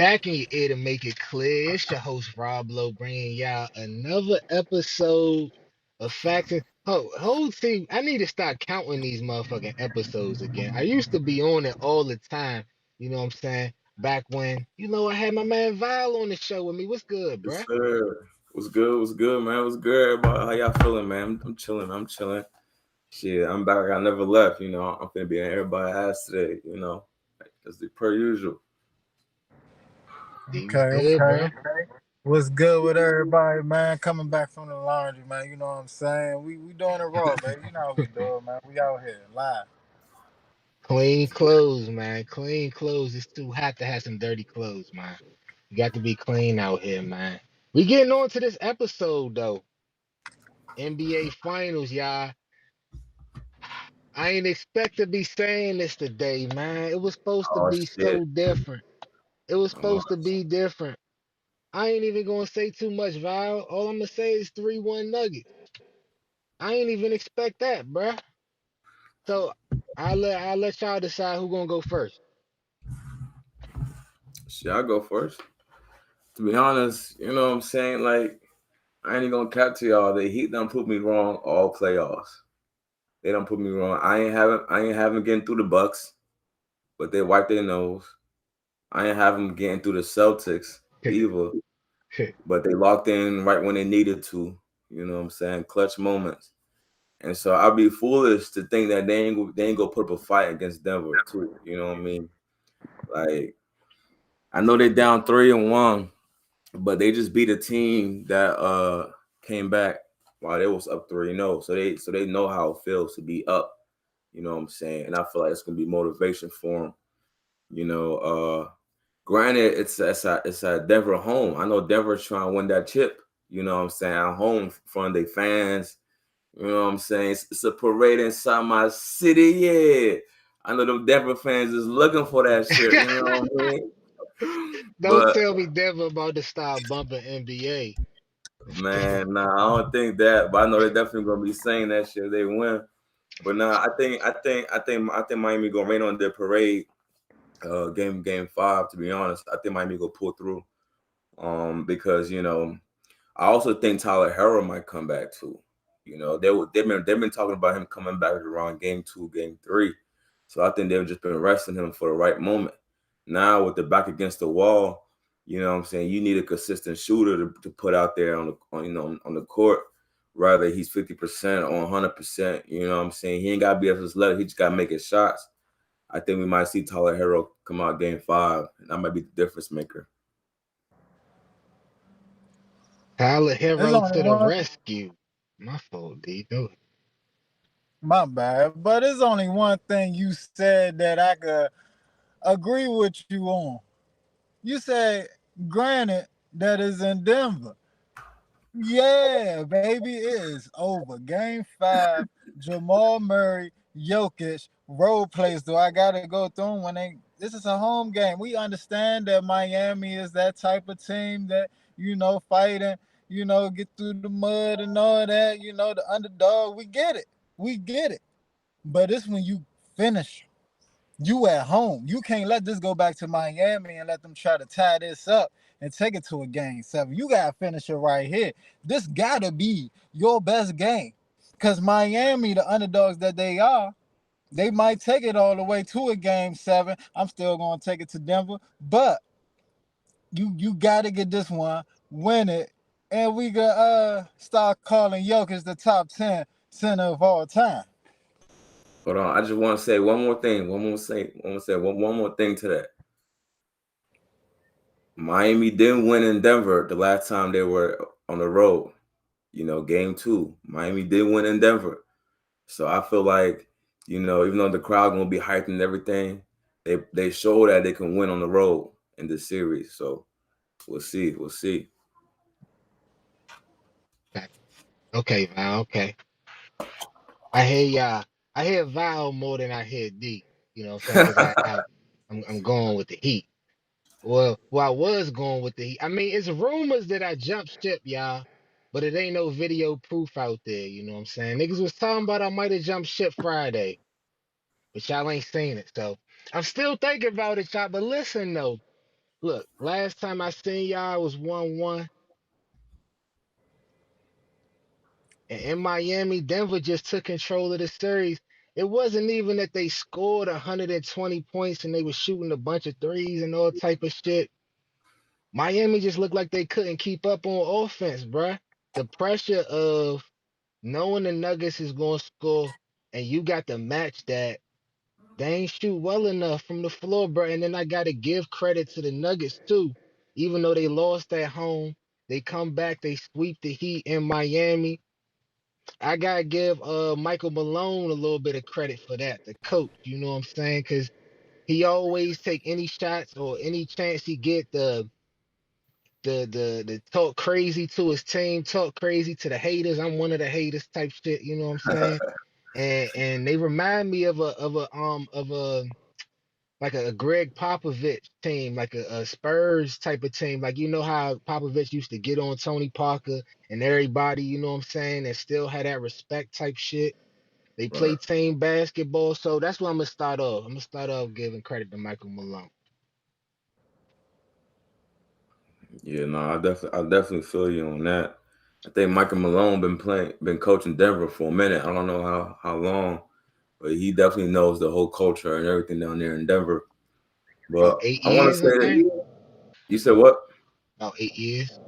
Back in your ear to make it clear. It's your host Rob Lowe bringing y'all another episode of Facts and whole team. I need to start counting these motherfucking episodes again. I used to be on it all the time. You know what I'm saying? Back when I had my man Val on the show with me. What's good, Yes, bruh? sir. What's good? What's good, man? What's good, everybody? How y'all feeling, man? I'm chilling. I'm chilling. Shit, I'm back. I never left. I'm gonna be in everybody's ass today. As the per usual. D, Okay, what's good, bruh? okay. What's good with everybody, man? Coming back from the laundry, man. You know what I'm saying? We doing it raw, baby. You know how we do it, man. We out here live. Clean clothes, man. Clean clothes. It's too hot to have some dirty clothes, man. You got to be clean out here, man. We getting on to this episode though. NBA Finals, y'all. I ain't expect to be saying this today, man. It was supposed to Oh be shit. so different. It was Oh, supposed to be different. I ain't even gonna say too much, Val. All I'm gonna say is 3-1 Nuggets. I ain't even expect that, bruh. So I'll let y'all decide who gonna go first. shit. I go first. To be honest, you know what I'm saying? Like, I ain't even gonna cap to y'all. The Heat done put me wrong all playoffs. They don't put me wrong. I ain't having getting through the Bucks, but they wiped their nose. I ain't having getting through the Celtics either, but they locked in right when they needed to. You know what I'm saying? Clutch moments. And so I'd be foolish to think that they ain't gonna put up a fight against Denver too. You know what I mean? Like, I know they down 3-1, but they just beat a team that came back while they was up 3-0. So they know how it feels to be up. You know what I'm saying? And I feel like it's gonna be motivation for them. You know, granted, it's a Denver home. I know Denver's trying to win that chip. You know what I'm saying? At home in front of their fans. You know what I'm saying? It's a parade inside my city. Yeah. I know the Denver fans is looking for that shit. You know what I mean? Don't But tell me Denver about to start bumping NBA. man, nah, I don't think that. But I know they're definitely gonna be saying that shit if they win. But nah, I think Miami gonna rain on their parade. Game 5. To be honest, I think Miami gonna pull through. Because I also think Tyler Herro might come back too. They've been talking about him coming back around game 2, game 3. So I think they've just been resting him for the right moment. Now with the back against the wall, you know what I'm saying, you need a consistent shooter to put out there on the court. Rather he's 50% or 100%. You know what I'm saying? He ain't gotta be at his level. He just gotta make his shots. I think we might see Tyler Herro come out game 5, and that might be the difference maker. Tyler There's Hero only to the one, rescue. My fault, D. Go ahead. my bad, but there's only one thing you said that I could agree with you on. You said, granted, that is in Denver. Yeah, baby, it is over. Game 5, Jamal Murray, Jokic, role plays. Do I gotta go through 'em when they? This is a home game. We understand that Miami is that type of team that fighting, get through the mud and all that. The underdog. We get it. We get it. But it's when you finish. You at home. You can't let this go back to Miami and let them try to tie this up and take it to a game 7. You gotta finish it right here. This gotta be your best game. Cause Miami, the underdogs that they are, they might take it all the way to a game 7. I'm still gonna take it to Denver, but you gotta get this one, win it, and we gonna start calling Jokic the top 10 center of all time. Hold on, I just want to say one more thing. One more thing to that. Miami didn't win in Denver the last time they were on the road. Game 2, Miami did win in Denver. So I feel like, even though the crowd gonna be hyped and everything, they show that they can win on the road in this series. So we'll see. We'll see. Okay, Val. Okay. I hear y'all. I hear Val more than I hear D. You know what I'm saying? Because I'm going with the Heat. Well, I was going with the Heat. I mean, it's rumors that I jumped ship, y'all, but it ain't no video proof out there. You know what I'm saying? Niggas was talking about I might have jumped ship Friday, but y'all ain't seen it. So I'm still thinking about it, y'all. But listen though, Look, last time I seen y'all was 1-1. And in Miami, Denver just took control of the series. It wasn't even that they scored 120 points and they were shooting a bunch of threes and all type of shit. Miami just looked like they couldn't keep up on offense, bruh. The pressure of knowing the Nuggets is going to score and you got to match that. They ain't shoot well enough from the floor, bruh. And then I got to give credit to the Nuggets too. Even though they lost at home, they come back, they sweep the Heat in Miami. I gotta give Michael Malone a little bit of credit for that, the coach. You know what I'm saying? Because he always take any shots or any chance he get the talk crazy to his team, talk crazy to the haters. I'm one of the haters type shit. You know what I'm saying? And they remind me of a like a Greg Popovich team, like a Spurs type of team. Like you know how Popovich used to get on Tony Parker and everybody. You know what I'm saying? And still had that respect type shit. They Right. play team basketball, so that's what I'm gonna start off. I'm gonna start off giving credit to Michael Malone. Yeah, no, I definitely feel you on that. I think Michael Malone been coaching Denver for a minute. I don't know how long, but he definitely knows the whole culture and everything down there in Denver. About But eight I want to years, say I think. that you said what? About 8 years.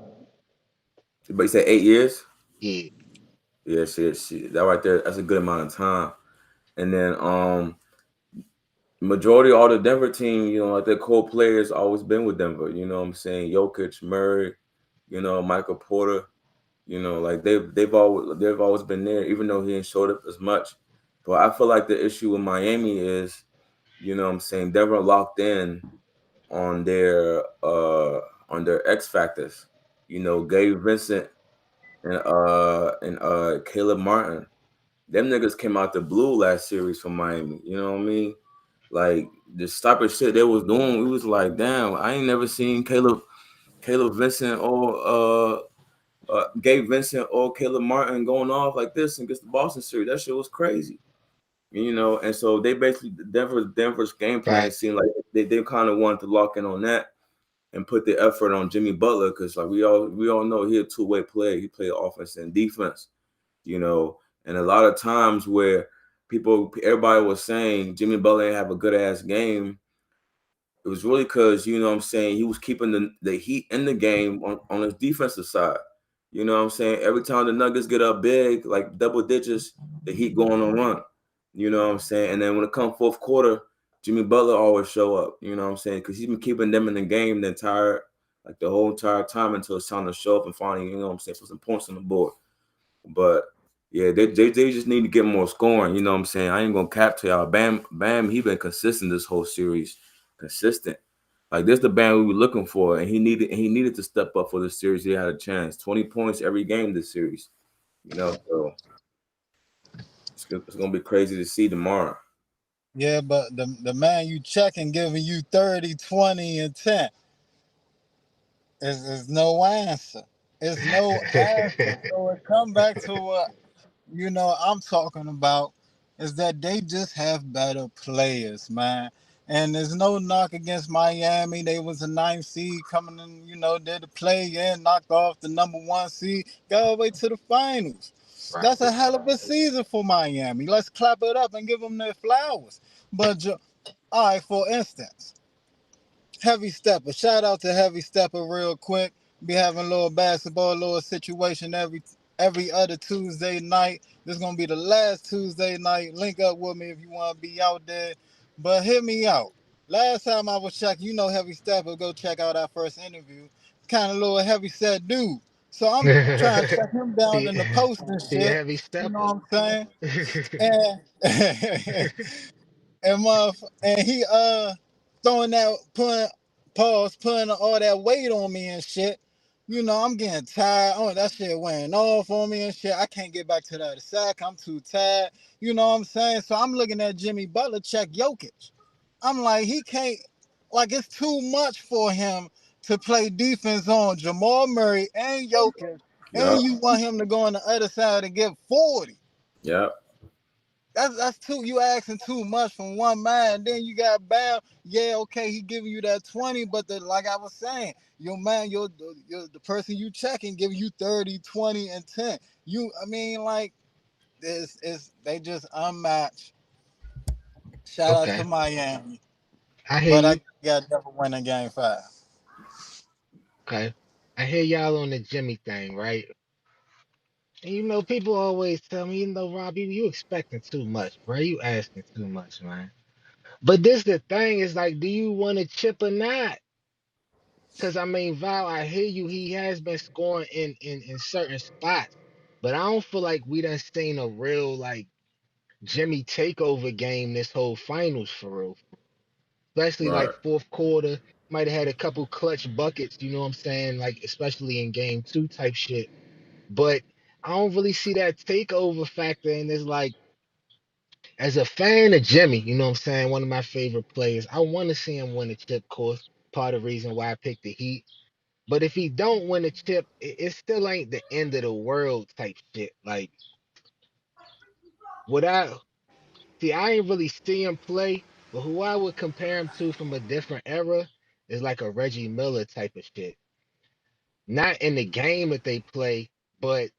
But you said 8 years? Yeah. Yeah, shit. That right there, that's a good amount of time. And then majority of all the Denver team, like their core players always been with Denver. You know what I'm saying? Jokic, Murray, Michael Porter. Like they've always been there, even though he ain't showed up as much. But I feel like the issue with Miami is, what I'm saying, Denver locked in on their X factors. Gabe Vincent and Caleb Martin. Them niggas came out the blue last series from Miami. You know what I mean? Like this type of shit they was doing, we was like, damn, I ain't never seen Caleb Vincent or Gabe Vincent or Caleb Martin going off like this against the Boston series. That shit was crazy. And so they basically Denver's game plan Fact. seemed like they kind of wanted to lock in on that and put the effort on Jimmy Butler because like we all know he a two-way player. He played offense and defense, and a lot of times where everybody was saying Jimmy Butler didn't have a good ass game, it was really because, what I'm saying, he was keeping the Heat in the game on his defensive side. You know what I'm saying? Every time the Nuggets get up big, like double digits, the Heat go on a run. You know what I'm saying? And then when it comes fourth quarter, Jimmy Butler always show up. You know what I'm saying? Because he's been keeping them in the game the whole entire time until it's time to show up and finally, you know what I'm saying, put some points on the board. But yeah, they just need to get more scoring. You know what I'm saying? I ain't gonna cap to y'all. Bam, he been consistent this whole series. Consistent. Like this the Bam we were looking for, and he needed to step up for this series. He had a chance. 20 points every game this series. So it's gonna be crazy to see tomorrow. Yeah, but the man you checking giving you 30, 20, and 10 is no answer. It's no answer. So it come back to what I'm talking about is that they just have better players, man. And there's no knock against Miami. They was a 9th seed coming in, did the play in, knocked off the number 1 seed, got all the way to the finals. Right. That's a hell of a season for Miami. Let's clap it up and give them their flowers. But all right, for instance, Heavy Stepper. Shout out to Heavy Stepper real quick. Be having a little basketball, little situation every other Tuesday night. This is gonna be the last Tuesday night. Link up with me if you want to be out there. But hear me out. Last time I was checking, Heavy Stepper, go check out our first interview. Kind of little heavy set dude. So I'm trying to check him down in the he, post and he a shit. heavy You know stepper. what I'm saying? And and he throwing that putting all that weight on me and shit. I'm getting tired. Oh, that shit wearing off on me and shit. I can't get back to that sack. I'm too tired. You know what I'm saying? So I'm looking at Jimmy Butler check Jokic. I'm like, he can't, like, it's too much for him to play defense on Jamal Murray and Jokic. Yeah, And you want him to go on the other side and get 40. yeah. That's too. You asking too much from one man. And then you got Bam. Yeah, okay, he giving you that 20, but like I was saying, your man, the person you checking giving you 30, 20, and 10. I mean, like they just unmatched. Shout out to Okay, Miami, I hear but you. I got never win in Game 5. Okay, I hear y'all on the Jimmy thing, right? And people always tell me, Rob, you expecting too much, bro. You asking too much, man. But this the thing is like, do you want to chip or not? Because I mean, Val, I hear you. He has been scoring in certain spots, but I don't feel like we done seen a real like Jimmy takeover game this whole finals for real. Especially like Right. fourth quarter, might have had a couple clutch buckets. You know what I'm saying? Like especially in game two type shit. But I don't really see that takeover factor. And it's like, as a fan of Jimmy, you know what I'm saying? One of my favorite players. I want to see him win a chip, course. Part of the reason why I picked the Heat. But if he don't win a chip, it still ain't the end of the world type shit. Like what I see, I ain't really see him play, but who I would compare him to from a different era is like a Reggie Miller type of shit. Not in the game that they play, but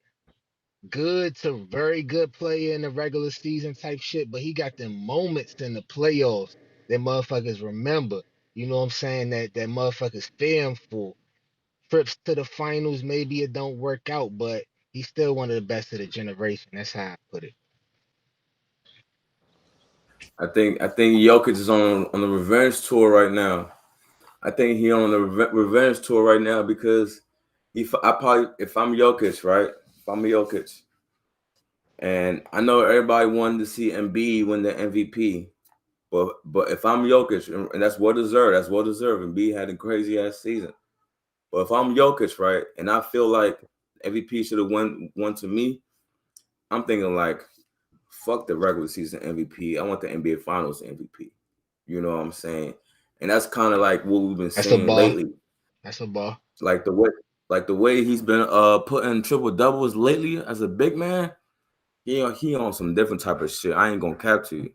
good to very good player in the regular season type shit. But he got them moments in the playoffs that motherfuckers remember. You know what I'm saying? That motherfuckers fear him for. Trips to the finals, maybe it don't work out, but he's still one of the best of the generation. That's how I put it. I think Jokic is on the revenge tour right now. I think he on the revenge tour right now because if I'm Jokic, right? If I'm Jokic, and I know everybody wanted to see Embiid win the MVP, but if I'm Jokic, and that's well deserved, Embiid had a crazy ass season. But if I'm Jokic, right, and I feel like MVP should have won to me, I'm thinking like, fuck the regular season MVP. I want the NBA Finals MVP. You know what I'm saying? And that's kind of like what we've been That's a seeing ball. lately. That's a ball. Like the way he's been putting triple doubles lately as a big man. He on some different type of shit. I ain't gonna cap to you.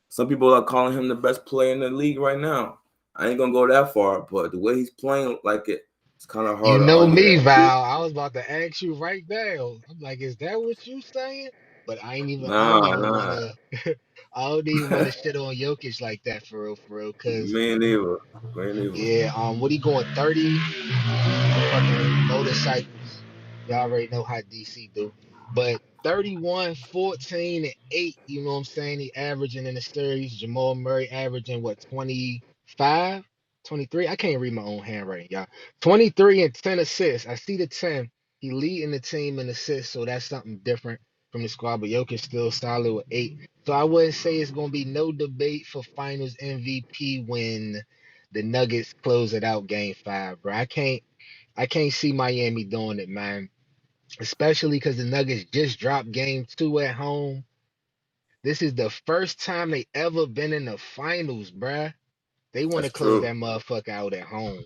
Some people are calling him the best player in the league right now. I ain't gonna go that far, but the way he's playing like it's kind of You hard to know argue me, that. Val. I was about to ask you right now. I'm like, is that what you saying? But I don't even Nah. wanna I don't even wanna shit on Jokic like that for real. Cause Me neither. Me neither. yeah, what he going 30 motherfucking motorcycles. Y'all already know how DC do. But 31, 14, and 8, you know what I'm saying? He averaging in the series. Jamal Murray averaging what, 25, 23? I can't read my own handwriting, y'all. 23 and 10 assists. I see the 10. He leading the team in assists, so that's something different from the squad. But Jokic still solid with 8. So I wouldn't say it's gonna be no debate for finals MVP when the Nuggets close it out game 5, bro. I can't see Miami doing it, man. Especially because the Nuggets just dropped game 2 at home. This is the first time they ever been in the finals, bruh. They want That's to close true. that motherfucker out at home.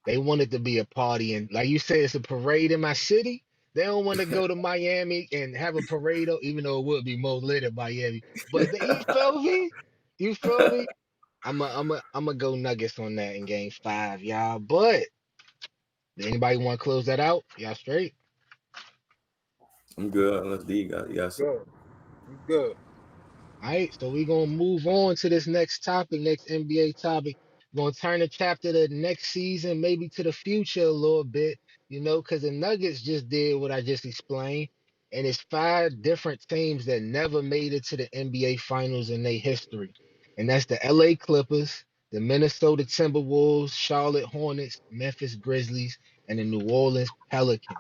They want it to be a party. And like you said, it's a parade in my city. They don't want to go to Miami and have a parade, even though it would be more lit in Miami. But you feel me? You feel me? I'm a go Nuggets on that in game 5, y'all. But anybody want to close that out? Y'all straight? I'm good unless D got something. Good, good. All right, so we're gonna move on to this next topic, next NBA topic. We're gonna turn the chapter to next season, maybe to the future a little bit, because the Nuggets just did what I just explained, and it's 5 different teams that never made it to the NBA Finals in their history, and that's the LA Clippers, the Minnesota Timberwolves, Charlotte Hornets, Memphis Grizzlies, and the New Orleans Pelicans.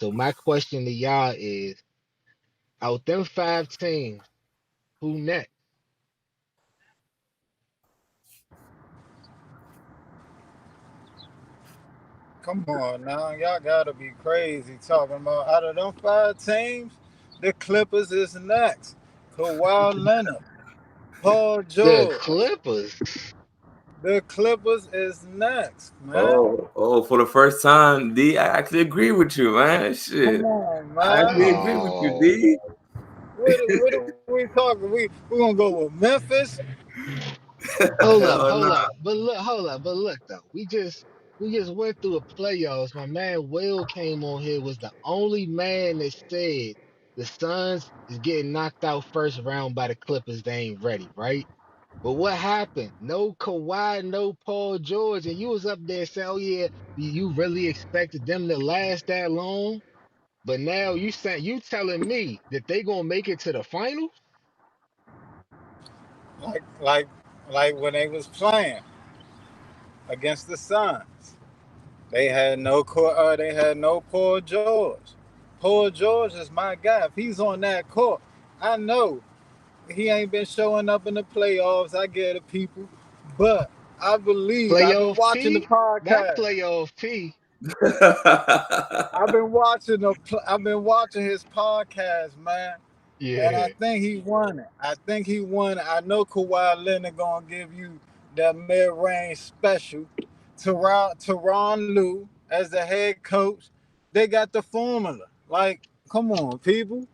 So my question to y'all is, out them 5 teams, who next? Come on now, y'all gotta be crazy talking about out of them 5 teams, the Clippers is next. Kawhi Leonard, Paul The George, Clippers. the Clippers is next, man. Oh, for the first time, D, I actually agree with you, man. Come Shit. on, I actually man. agree with you, Oh, D. what are we talking? We gonna go with Memphis? Hold up, Hell hold nah. up. But look, hold up, but look though. We just went through a playoffs. My man Will came on here, was the only man that said the Suns is getting knocked out first round by the Clippers. They ain't ready, right? But what happened? No Kawhi, no Paul George, and you was up there saying, "Oh yeah, you really expected them to last that long?" But now you telling me that they gonna make it to the finals? Like like like when they was playing against the Suns. They had no Paul George. Paul George is my guy. If he's on that court, I know he ain't been showing up in the playoffs. I get it, people. But I believe I've been Playoff watching the P? That podcast. playoff P. I've been watching his podcast, man. And I Yeah. think he won it. I think he won it. I know Kawhi Leonard gonna give you that mid-range special. Teron Lue as the head coach, they got the formula. Like, come on, people.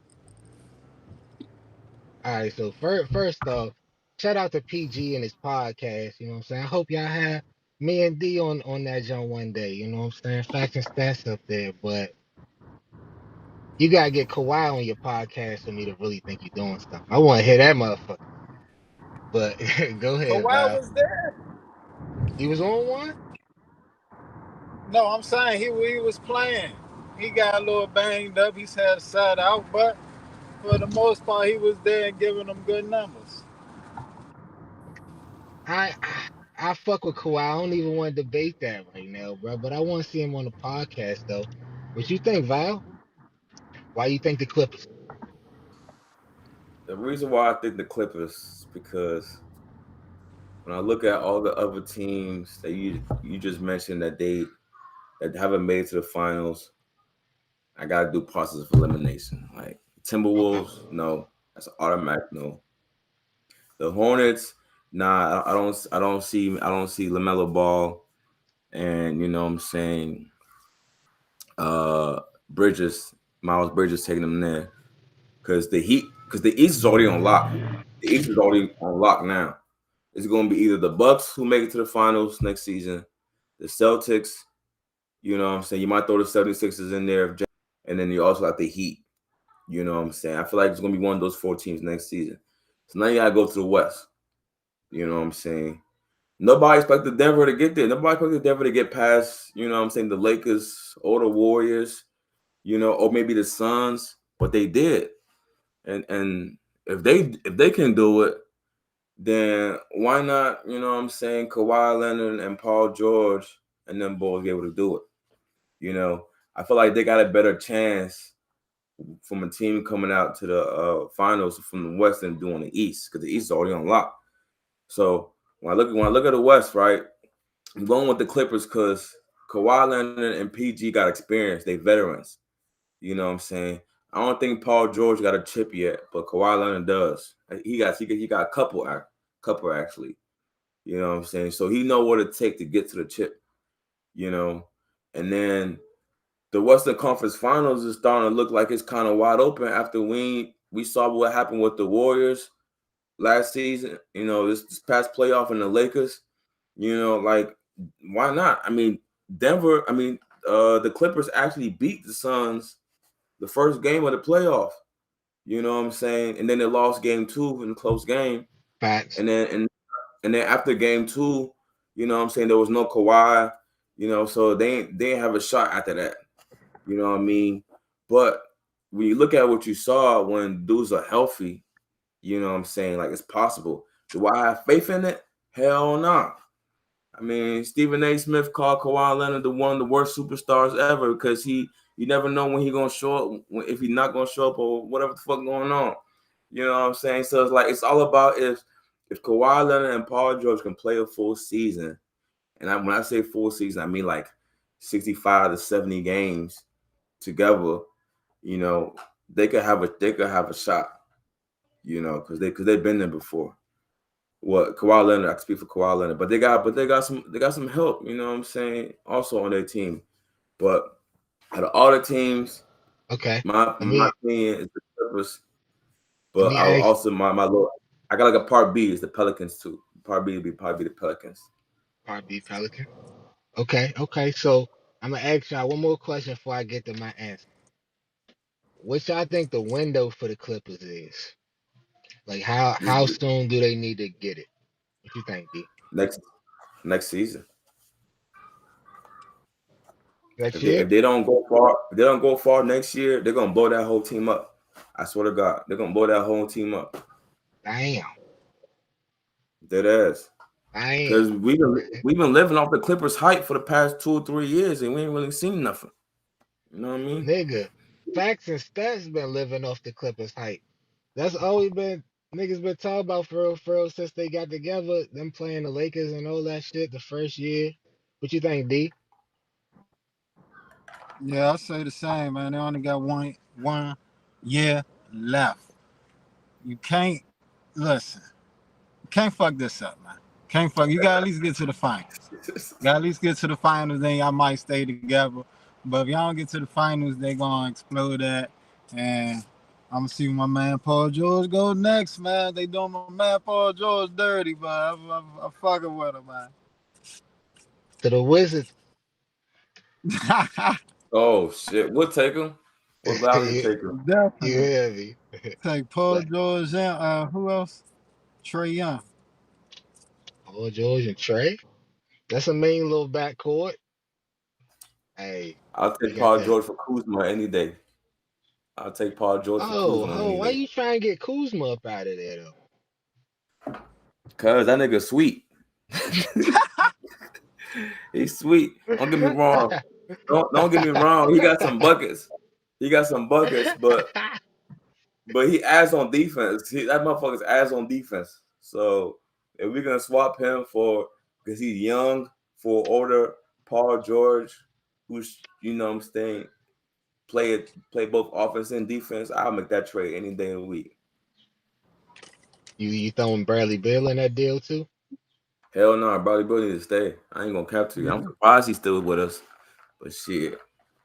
All right. So first off, shout out to PG and his podcast. You know what I'm saying? I hope y'all have me and D on that joint one day. You know what I'm saying? Facts and stats up there. But you gotta get Kawhi on your podcast for me to really think you're doing something. I want to hear that motherfucker. But go ahead, Kawhi Val. was there. He was on one? No, I'm saying he was playing. He got a little banged up. He's had a side out, but for the most part, he was there and giving them good numbers. I fuck with Kawhi. I don't even want to debate that right now, bro. But I want to see him on the podcast though. What you think, Val? Why you think the Clippers? The reason why I think the Clippers is because when I look at all the other teams that you just mentioned that haven't made it to the finals, I gotta do process of elimination. Like Okay. Timberwolves, no, that's an automatic no. The Hornets, nah, I don't see LaMelo Ball, and you know what I'm saying, Bridges, Miles Bridges taking them there because the East is already on lock. The East is already on lock now. It's going to be either the Bucks who make it to the finals next season, the Celtics, you know what I'm saying? You might throw the 76ers in there, and then you also got the Heat. You know what I'm saying? I feel like it's going to be one of those four teams next season. So now you got to go to the West. You know what I'm saying? Nobody expected Denver to get there. Nobody expected Denver to get past, you know what I'm saying, the Lakers or the Warriors, you know, or maybe the Suns, but they did. And if they can do it, then why not, you know what I'm saying, Kawhi Leonard and Paul George and them boys be able to do it. You know, I feel like they got a better chance from a team coming out to the finals from the West than doing the East because the East is already on lock. So when I look at the West, right, I'm going with the Clippers because Kawhi Leonard and PG got experience. They veterans. You know what I'm saying? I don't think Paul George got a chip yet, but Kawhi Leonard does. He got a couple actually. You know what I'm saying? So he know what it take to get to the chip. You know, and then the Western Conference Finals is starting to look like it's kind of wide open after we saw what happened with the Warriors last season. You know, this past playoff and the Lakers. You know, like why not? I mean, the Clippers actually beat the Suns the first game of the playoff. You know what I'm saying? And then they lost game 2 in a close game. Facts. And then after game 2, you know what I'm saying, there was no Kawhi, you know, so they didn't have a shot after that. You know what I mean? But when you look at what you saw when dudes are healthy, you know what I'm saying, like it's possible. Do I have faith in it? Hell no. Nah. I mean, Stephen A. Smith called Kawhi Leonard one of the worst superstars ever because you never know when he's gonna show up, if he's not gonna show up, or whatever the fuck going on. You know what I'm saying? So it's like it's all about if Kawhi Leonard and Paul George can play a full season, and when I say full season, I mean like 65 to 70 games together. You know, they could have a shot. You know, because they've been there before. Well, Kawhi Leonard, I can speak for Kawhi Leonard, but they got some help, you know what I'm saying, also on their team. But out of all the teams, Okay. my Let me opinion is the Clippers. But me I'll ask. also my little. I got like a part B is the Pelicans too. Part B would be probably the Pelicans. Part B Pelican. Okay, okay. So I'm gonna ask y'all one more question before I get to my answer. What y'all think the window for the Clippers is? Like This how soon do they need to get it? What you think, D? next season. Next year? If they don't go far, if they don't go far next year, they're gonna blow that whole team up. I swear to God, they're gonna blow that whole team up. Damn. Dead ass. Damn. Because we've been living off the Clippers hype for the past 2 or 3 years, and we ain't really seen nothing. You know what I mean? Nigga. Facts and stats been living off the Clippers hype. That's always been niggas been talking about for real since they got together, them playing the Lakers and all that shit the first year. What you think, D? Yeah, I say the same, man. They only got one year left. You can't listen. You can't fuck this up, man. Can't fuck. You gotta at least get to the finals. Got to at least get to the finals, then y'all might stay together. But if y'all don't get to the finals, they gonna explode that. And I'm gonna see my man Paul George go next, man. They doing my man Paul George dirty, but I'm fucking with him, man. To the Wizards. Oh shit, we'll take them. What value you, take them? you Definitely hear me? take Paul But George and who else? Trey Young. Paul George and Trey. That's a main little backcourt. Hey, I'll you take got Paul that. George for Kuzma any day. I'll take Paul George for Kuzma Oh, any why day. you trying to get Kuzma up out of there though? Cause that nigga sweet. He's sweet. Don't get me wrong. Don't get me wrong. He got some buckets. He got some buckets, but he adds on defense. That motherfucker's adds on defense. So if we're gonna swap him for because he's young for older Paul George, who's what I'm saying, play both offense and defense, I'll make that trade any day of the week. You throwing Bradley Beal in that deal too? Hell no, Bradley Beal need to stay. I ain't gonna capture you. I'm surprised he's still with us, but shit,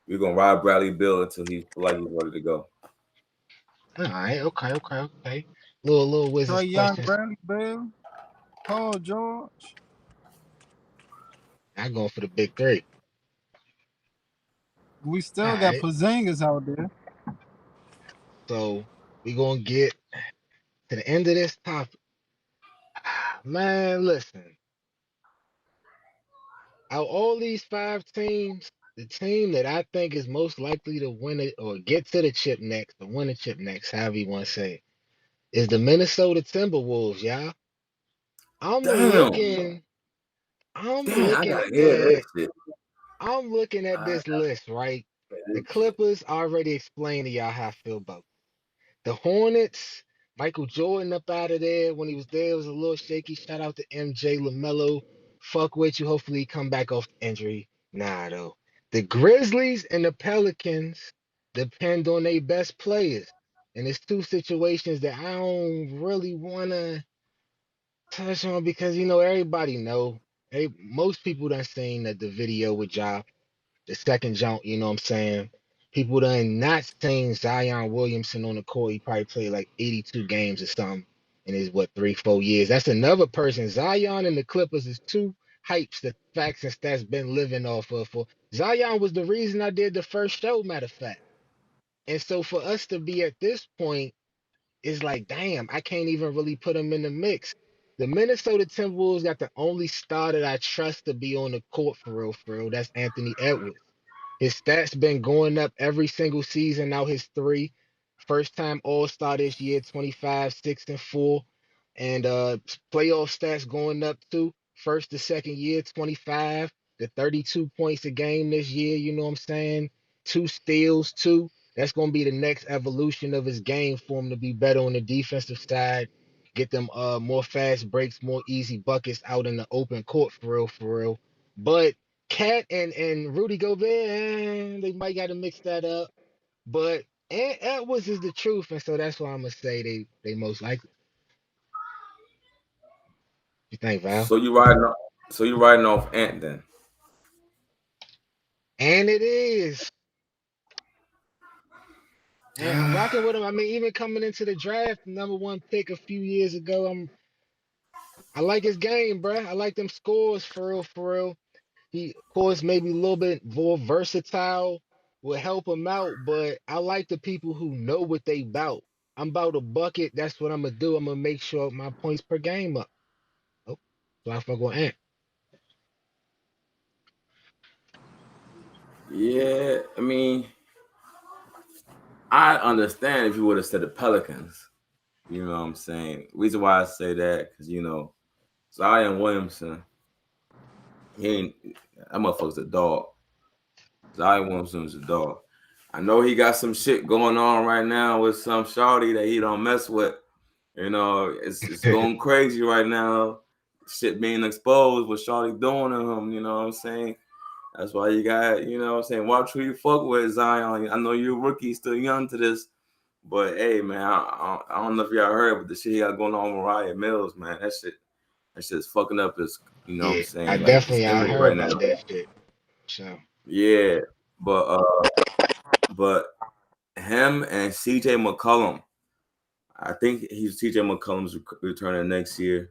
we're gonna ride Bradley Beal until he feel like he's ready to go. All right, okay. Little Wizards Trey Young, questions. Bradley Beal, Paul George. I'm going for the big three. We All still got right, Porzingis out there. so we gonna get to the end of this topic. Man, listen. Out of all these 5 teams, the team that I think is most likely to win it or get to the chip next, or win the chip next, however you want to say it, is the Minnesota Timberwolves, y'all. I'm Damn, looking, I'm I looking gotta hear at this shit. I'm looking at I this list, right? gotta The hear this shit. Clippers already explained to y'all how I feel about the Hornets. Michael Jordan up out of there. When he was there, it was a little shaky. Shout out to MJ LaMelo. Fuck with you. Hopefully he come back off the injury. Nah though. The Grizzlies and the Pelicans depend on their best players. And it's 2 situations that I don't really wanna touch on because everybody know. Hey, most people done seen that the video with Ja, the second jump, you know what I'm saying? People done not seen Zion Williamson on the court. He probably played like 82 games or something in his 3, 4 years. That's another person. Zion and the Clippers is 2 hypes that facts and stats been living off of. For Zion was the reason I did the first show, matter of fact. And so for us to be at this point, it's like, damn, I can't even really put him in the mix. The Minnesota Timberwolves got the only star that I trust to be on the court for real, for real. That's Anthony Edwards. His stats been going up every single season. Now his 3. First time All-Star this year, 25, 6 and 4. And playoff stats going up too. First to second year, 25 to 32 points a game this year, you know what I'm saying? 2 steals too. That's gonna be the next evolution of his game for him to be better on the defensive side, get them more fast breaks, more easy buckets out in the open court for real, for real. But Cat and Rudy Gobert, they might got to mix that up. But Edwards is the truth, and so that's why I'm gonna say they most likely. You think, Val? So you riding off Ant then? And it is. And I'm rocking with him. I mean, even coming into the draft, #1 pick a few years ago, I like his game, bruh. I like them scores for real, for real. He, of course, maybe a little bit more versatile will help him out, but I like the people who know what they bout. I'm about a bucket. That's what I'm gonna do. I'm gonna make sure my points per game up. Oh, so I fuck with Ant. Yeah, I mean, I understand if you would have said the Pelicans. You know what I'm saying? Reason why I say that, because, Zion Williamson, he ain't, that motherfucker's a dog. Zion Williamson's a dog. I know he got some shit going on right now with some shawty that he don't mess with. It's going crazy right now. Shit being exposed, what shawty doing to him, you know what I'm saying? That's why you got, watch who you fuck with, Zion. I know you're a rookie, still young to this. But hey, man, I don't know if y'all heard, but the shit he got going on with Riot Mills, man, that shit's fucking up his, what I'm Yeah, I saying, like his definitely I image heard right now. about that shit. So Yeah, but him and CJ McCollum, I think CJ McCollum's returning next year,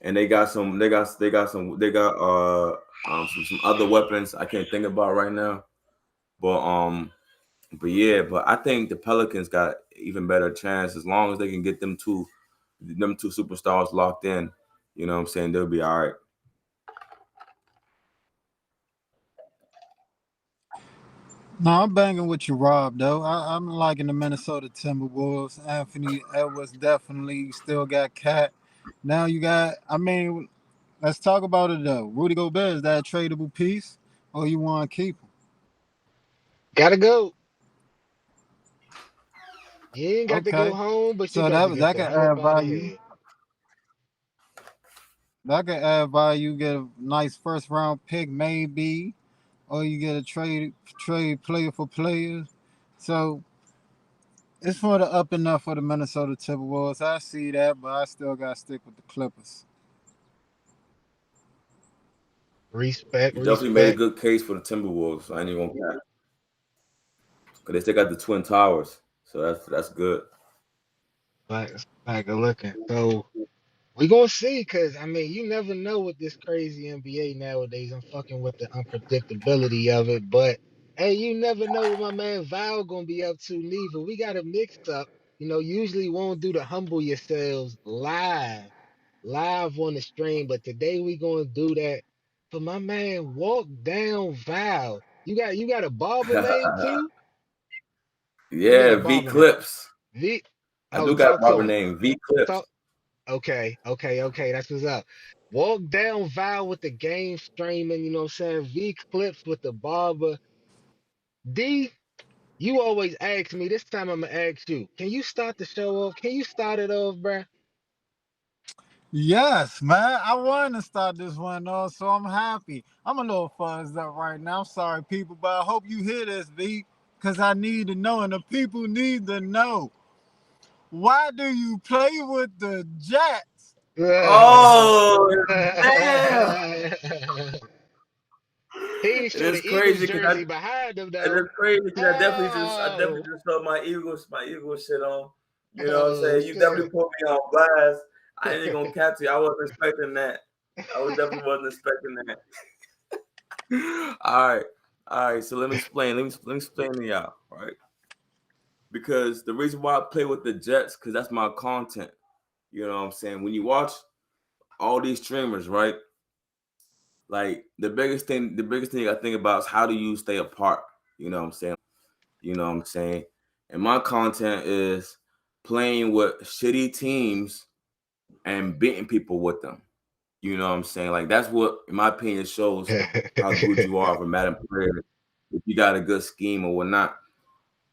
and they got some other weapons I can't think about right now, but yeah, but I think the Pelicans got even better chance as long as they can get them two superstars locked in. You know what I'm saying? They'll be all right. No, I'm banging with you, Rob, though. I'm liking the Minnesota Timberwolves. Anthony Edwards definitely still got Cat. Now you got, I mean, let's talk about it, though. Rudy Gobert, is that a tradable piece, or you want to keep him? gotta go. You ain't got to go Okay. home, but you So got to that get that the can hell up add out of value. here. That can add value. Get a nice first round pick, maybe, or you get a trade player for players. So it's for the up and up for the Minnesota Timberwolves. I see that, but I still got to stick with the Clippers. Respect, You definitely made a respect. good case for the Timberwolves. I ain't even gonna cap, because they still got the Twin Towers, so that's good. Like a looking. So we gonna see, cause I mean, you never know with this crazy NBA nowadays. I'm fucking with the unpredictability of it, but hey, you never know what my man Val gonna be up to neither. We got a mix up. Usually won't do the humble yourselves live on the stream, but today we gonna do that for my man. Walk down Val. You got a barber name too? You got Yeah, a V barber name. Clips. V. I Oh, do got a talk to barber him. name, V Clips. Talk. Okay. That's what's up. Walk down Val with the game streaming, you know what I'm saying? V clips with the barber. D, you always ask me. This time I'm gonna ask you. Can you start the show off? Can you start it off, bruh? Yes, man. I wanted to start this one off, so I'm happy. I'm a little fuzzed up right now. I'm sorry, people, but I hope you hear this, V, because I need to know, and the people need to know. Why do you play with the Jets? Oh damn! He ain't And show it's the Eagles crazy because jersey behind him and though. it's crazy because I definitely Oh, just felt my Eagles shit on. You know what I'm oh saying? You definitely shit. put me on blast. I ain't gonna catch you. I wasn't expecting that. Definitely wasn't expecting that. All right. So let me explain. Let me explain to y'all. Right? Because the reason why I play with the Jets, because that's my content. You know what I'm saying? When you watch all these streamers, right? Like the biggest thing I think about is how do you stay apart? You know what I'm saying? You know what I'm saying? And my content is playing with shitty teams and beating people with them. You know what I'm saying? Like that's what, in my opinion, shows how good you are of a Madden player. If you got a good scheme or whatnot.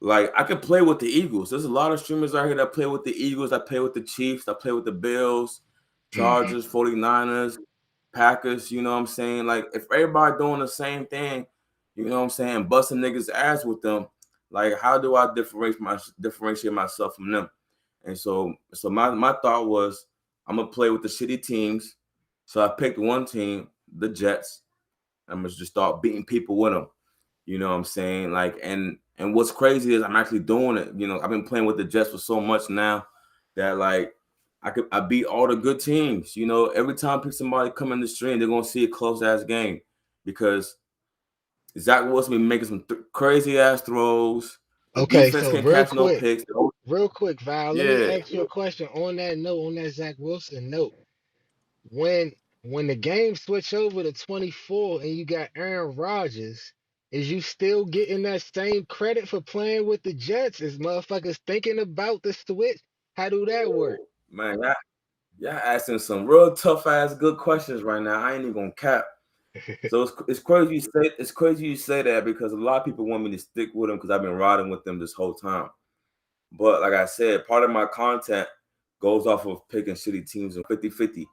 Like I can play with the Eagles. There's a lot of streamers out here that play with the Eagles. I play with the Chiefs. I play with the Bills, Mhm. Chargers, 49ers, Packers. You know what I'm saying? Like if everybody doing the same thing, you know what I'm saying, busting niggas ass with them, like how do I differentiate myself from them? And so my thought was I'm gonna play with the shitty teams. So I picked one team, the Jets. I'm gonna just start beating people with them. You know what I'm saying? Like And what's crazy is I'm actually doing it. You know, I've been playing with the Jets for so much now that like I beat all the good teams. You know, every time somebody come in the stream, they're gonna see a close ass game because Zach Wilson be making some crazy ass throws. The Okay, defense so can't catch no picks. real quick, Val, let me Yeah, ask you a question on that note, on that Zach Wilson note. When when the game switch over to 24 and you got Aaron Rodgers, is you still getting that same credit for playing with the Jets? Is motherfuckers thinking about the switch? How do that work? man, y'all asking some real tough ass good questions right now. I ain't even gonna cap. So it's crazy you say that because a lot of people want me to stick with them because I've been riding with them this whole time. But like I said, part of my content goes off of picking shitty teams and 50-50.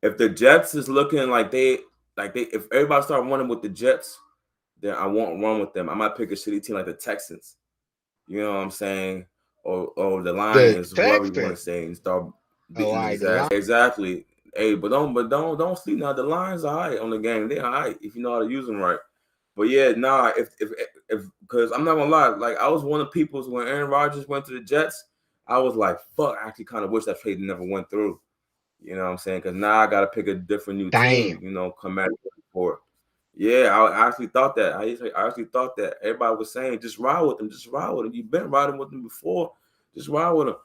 If the Jets is looking like they if everybody start running with the Jets, then I won't run with them. I might pick a shitty team like the Texans. You know what I'm saying? Or the The Lions, whoever you want to Texans. say, and start Oh, all beating right, his the ass. line. Exactly. Hey, but don't sleep now. The Lions are alright on the game. They're alright if you know how to use them right. But yeah, nah, if because I'm not gonna lie, like I was one of the people when Aaron Rodgers went to the Jets, I was like, fuck, I actually kind of wish that trade never went through. You know what I'm saying? Because now I gotta pick a different new team, Damn. you know, come at it for. Yeah, I actually thought that. I actually thought that everybody was saying just ride with them, just ride with them. You've been riding with them before, just ride with them.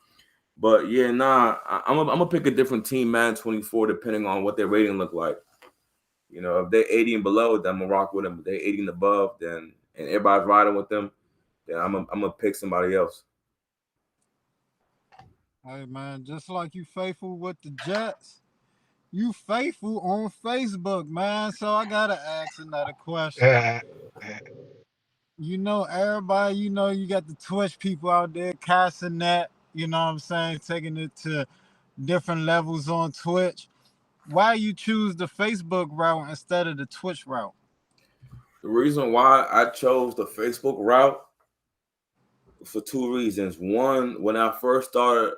But yeah, nah, I'm gonna pick a different team, man. 24, depending on what their rating look like. You know, if they're 80 and below, then I'm gonna rock with them. If they're 80 and above, then and everybody's riding with them, then I'm gonna pick somebody else. Hey man, just like you faithful with the Jets, you faithful on Facebook, man. So I gotta ask another question. Uh, You know, everybody, you know, you got the Twitch people out there casting that, you know what I'm saying, taking it to different levels on Twitch. Why you choose the Facebook route instead of the Twitch route? The reason why I chose the Facebook route for two reasons. One, when I first started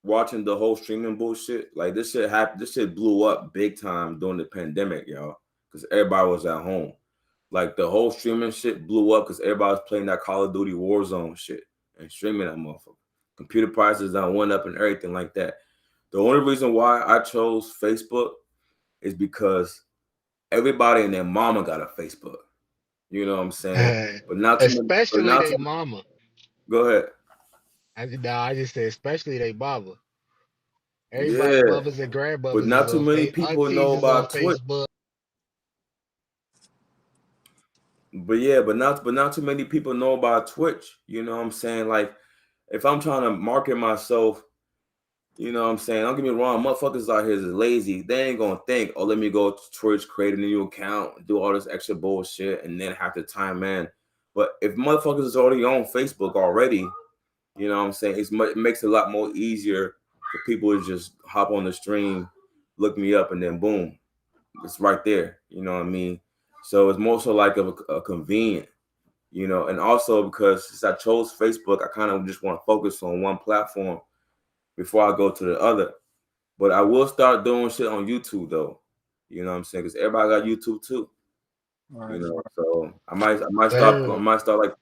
watching the whole streaming bullshit, like this shit happened, this shit blew up big time during the pandemic, y'all, because everybody was at home. Like the whole streaming shit blew up because everybody was playing that Call of Duty Warzone shit and streaming that motherfucker. Computer prices done went up and everything like that. The only reason why I chose Facebook is because everybody and their mama got a Facebook. You know what I'm saying? But not too many. But especially not they too. mama. Go ahead. I just said especially they mama. Everybody Yeah, mothers and but grandmothers is not too on many face. people Aunties know is on about Twitch. Facebook. But yeah, but not too many people know about Twitch. You know what I'm saying? Like, if I'm trying to market myself, you know what I'm saying? Don't get me wrong, motherfuckers out here is lazy. They ain't gonna think, oh, let me go to Twitch, create a new account, do all this extra bullshit, and then have to time in. But if motherfuckers is already on Facebook already, you know what I'm saying? It makes it a lot more easier for people to just hop on the stream, look me up, and then boom, it's right there. You know what I mean? So it's more so like a convenient, you know, and also because since I chose Facebook, I kind of just want to focus on one platform before I go to the other. But I will start doing shit on YouTube though. You know what I'm saying? Because everybody got YouTube too. You Right. know, so I Damn. might start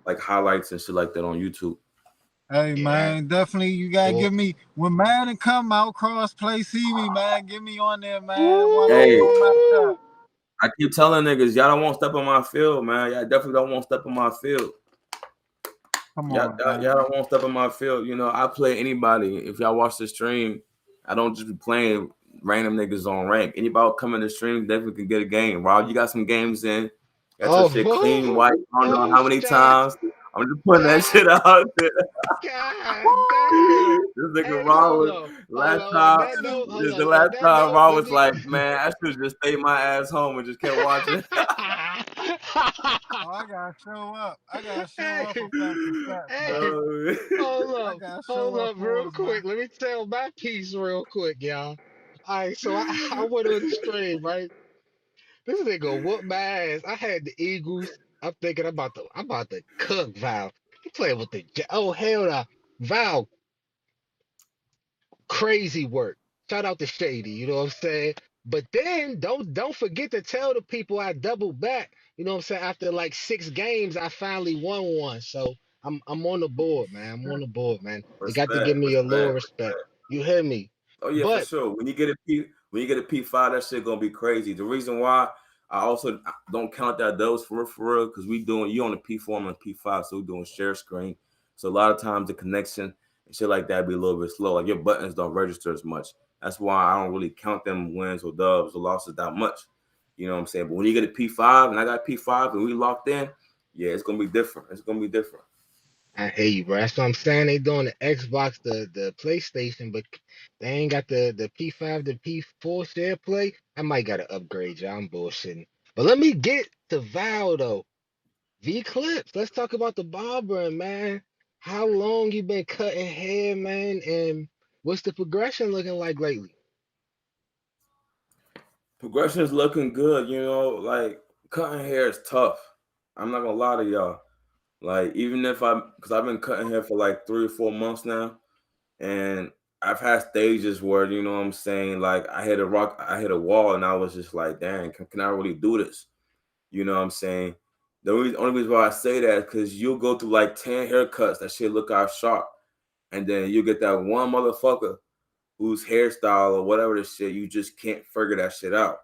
like highlights and shit like that on YouTube. Hey Yeah. man, definitely you gotta Well, give me when Madden come out, cross play, see me, man. Get me on there, man. One on Hey, one matchup. I keep telling niggas, y'all don't want to step on my field, man. Y'all definitely don't want to step on my field. Come Y'all, on, y'all, man. y'all don't want to step on my field. You know, I play anybody. If y'all watch the stream, I don't just be playing random niggas on rank. Anybody come in the stream, definitely can get a game. Rob, you got some games in. Got your shit clean, oh, white. I don't know oh, how many God, times. I'm just putting that God, shit out there. God damn. This nigga Hey, Rob hold was on. Hold last on. On time. that note, hold The on. On last that time note, Rob let was me. like, man, I should just stay my ass home and just kept watching. Oh, I gotta show up. I gotta show Hey, up for Factor Stats, hey, man. Uh, I gotta hold show up up, for real us, man. quick. Let me tell my piece real quick, y'all. All right, so I went on the stream, right? This nigga whoop my ass. I had the Eagles. I'm thinking I'm about to cook Val. He playing with the oh hell no. Val, crazy work. Shout out to Shady, you know what I'm saying? But then don't forget to tell the people I doubled back. You know what I'm saying? After like 6 games, I finally won one. So I'm on the board, man. I'm on the board, man. You got to give Respect, me a little respect, respect. respect. You hear me? Oh yeah, for But sure. When you get a P5, that shit gonna be crazy. The reason why I also don't count that those for real, because we doing you on the P4 and P5, so we're doing share screen. So a lot of times the connection and shit like that be a little bit slow. Like your buttons don't register as much. That's why I don't really count them wins or dubs or losses that much. You know what I'm saying? But when you get a P5 and I got P5 and we locked in, yeah, it's gonna be different. It's gonna be different. I hear you, bro. That's what I'm saying. They doing the Xbox, the PlayStation, but they ain't got the P5, the P4 share play. I might gotta upgrade, y'all. I'm bullshitting. But let me get to Val though. V Clips. Let's talk about the barbering, man. How long you been cutting hair, man? And what's the progression looking like lately? Progression is looking good, like cutting hair is tough. I'm not gonna lie to y'all. Like even if because I've been cutting hair for like 3 or 4 months now, and I've had stages where what I'm saying, like I hit a wall, and I was just like, dang, can I really do this? You know what I'm saying? Only reason why I say that is because you'll go through like 10 haircuts that shit look out sharp, and then you get that one motherfucker whose hairstyle or whatever the shit, you just can't figure that shit out.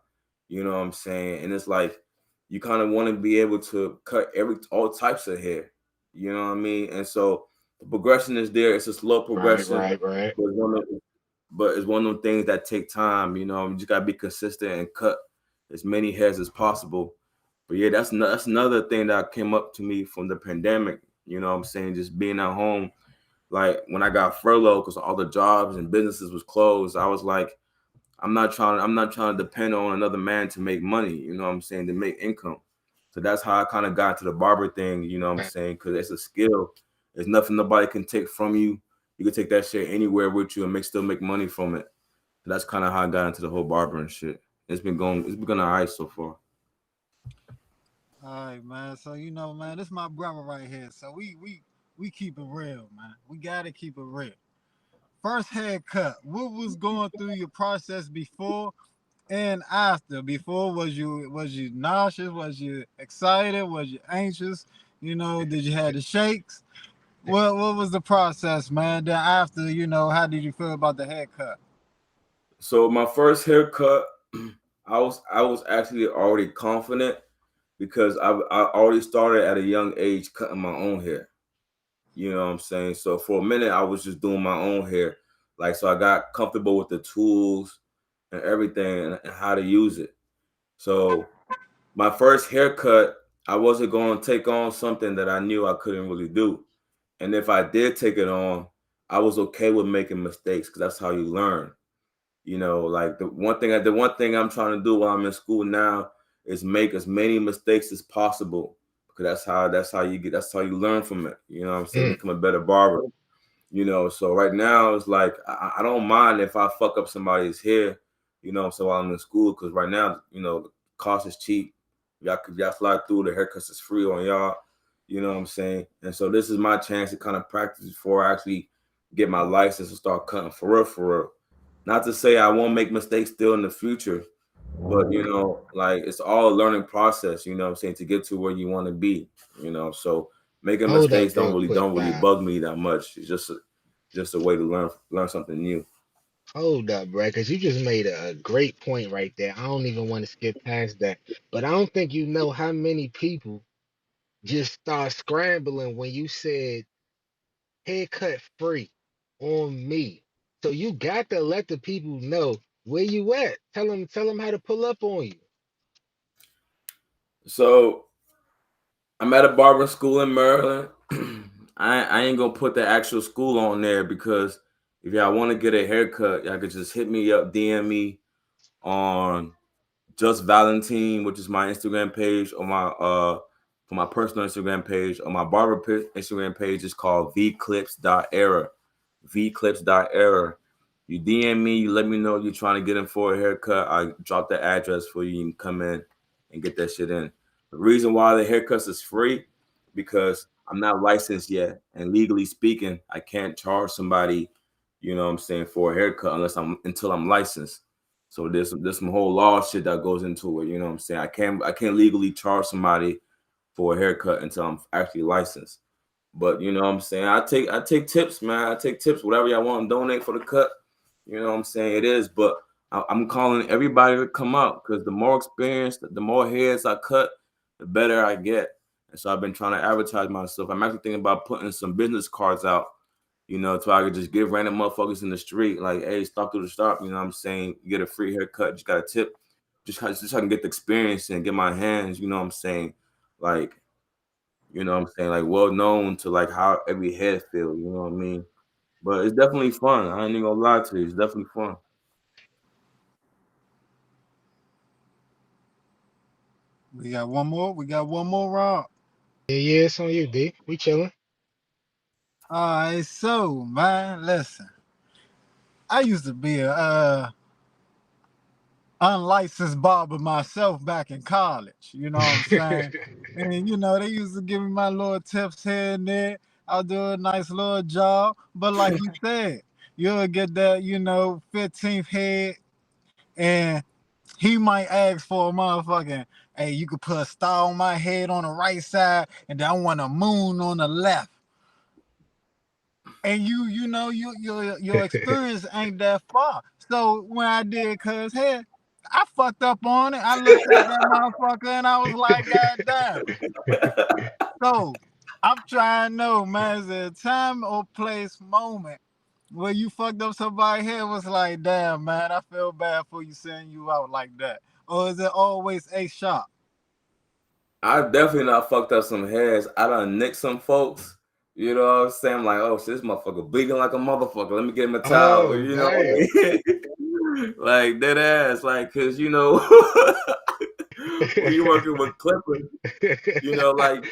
You know what I'm saying? And it's like you kind of want to be able to cut all types of hair. You know what I mean? And so the progression is there. It's a slow Right, progression, right, right. but it's one of those things that take time. You just gotta be consistent and cut as many hairs as possible. But yeah, that's another thing that came up to me from the pandemic. You know what I'm saying? Just being at home, like when I got furloughed because all the jobs and businesses was closed, I was like, I'm not trying to depend on another man to make money, you know what I'm saying, to make income. So that's how I kind of got to the barber thing, you know what I'm saying? Because it's a skill. There's nothing nobody can take from you. You can take that shit anywhere with you and still make money from it. So that's kind of how I got into the whole barbering shit. It's been all right so far. All right, man. So man, this my brother right here. So we keep it real, man. We gotta keep it real. First haircut. What was going through your process before and after? Before was you nauseous? Was you excited? Was you anxious? Did you have the shakes? What was the process, man? Then after, how did you feel about the haircut? So my first haircut, I was actually already confident because I already started at a young age cutting my own hair. You know what I'm saying? So for a minute, I was just doing my own hair. Like, so I got comfortable with the tools and everything and how to use it. So my first haircut, I wasn't going to take on something that I knew I couldn't really do. And if I did take it on, I was okay with making mistakes because that's how you learn. Like the one thing I'm trying to do while I'm in school now is make as many mistakes as possible because that's how you learn from it. You know what I'm saying? Mm. Become a better barber. So right now it's like I don't mind if I fuck up somebody's hair, so while I'm in school, because right now, the cost is cheap. Y'all fly through, the haircuts is free on y'all, you know what I'm saying? And so this is my chance to kind of practice before I actually get my license and start cutting for real, for real. Not to say I won't make mistakes still in the future, but like it's all a learning process, what I'm saying, to get to where you want to be, so making Hold up mistakes don't real really quick, don't really Val. bug me that much. It's just a way to learn something new. Hold up, bro, because you just made a great point right there. I don't even want to skip past that. But I don't think you know how many people just start scrambling when you said haircut free on me. So you got to let the people know where you at. Tell them how to pull up on you. So I'm at a barber school in Maryland. I ain't gonna put the actual school on there because if y'all want to get a haircut, y'all could just hit me up, DM me on Just Valentine, which is my Instagram page, or my for my personal Instagram page, or my barber Instagram page is called vclips.era. vclips.era. You DM me, you let me know you're trying to get in for a haircut. I drop the address for you. You can come in and get that shit in. The reason why the haircuts is free because I'm not licensed yet, and legally speaking, I can't charge somebody, for a haircut until I'm licensed. So there's some whole law shit that goes into it. You know what I'm saying? I can't legally charge somebody for a haircut until I'm actually licensed. But you know what I'm saying? I take tips, man. I take tips, whatever y'all want to donate for the cut. You know what I'm saying? It is, but I'm calling everybody to come out because the more experience, the more heads I cut, the better I get. And so I've been trying to advertise myself. I'm actually thinking about putting some business cards out, you know, so I could just give random motherfuckers in the street, like, hey, stop through the shop. You know what I'm saying? You get a free haircut, just got a tip. Just so I can get the experience and get my hands, you know what I'm saying? Like, you know what I'm saying? Like, well known to like how every head feel, you know what I mean? But it's definitely fun. I ain't even gonna lie to you. It's definitely fun. We got one more. We got one more, Rob. Yeah, it's on you, D. We chilling. All right, so man, listen. I used to be a unlicensed barber myself back in college. You know what I'm saying? And you know, they used to give me my little tips here and there. I'll do a nice little job. But like you said, you'll get that, 15th head, and he might ask for a motherfucking, hey, you could put a star on my head on the right side, and then I want a moon on the left. And your experience ain't that far. So when I did cuz head, I fucked up on it. I looked at that motherfucker and I was like, God damn. So I'm trying to know, man, is there a time or place moment where you fucked up somebody's head was like, damn, man, I feel bad for you sending you out like that? Or is it always a shot? I definitely not fucked up some heads. I done nicked some folks. You know what I'm saying? I'm like, oh shit, this motherfucker bleeding like a motherfucker. Let me get him a towel. Oh, You know what damn. I mean? Like dead ass. Like, cause you know when you working with clippers, you know, like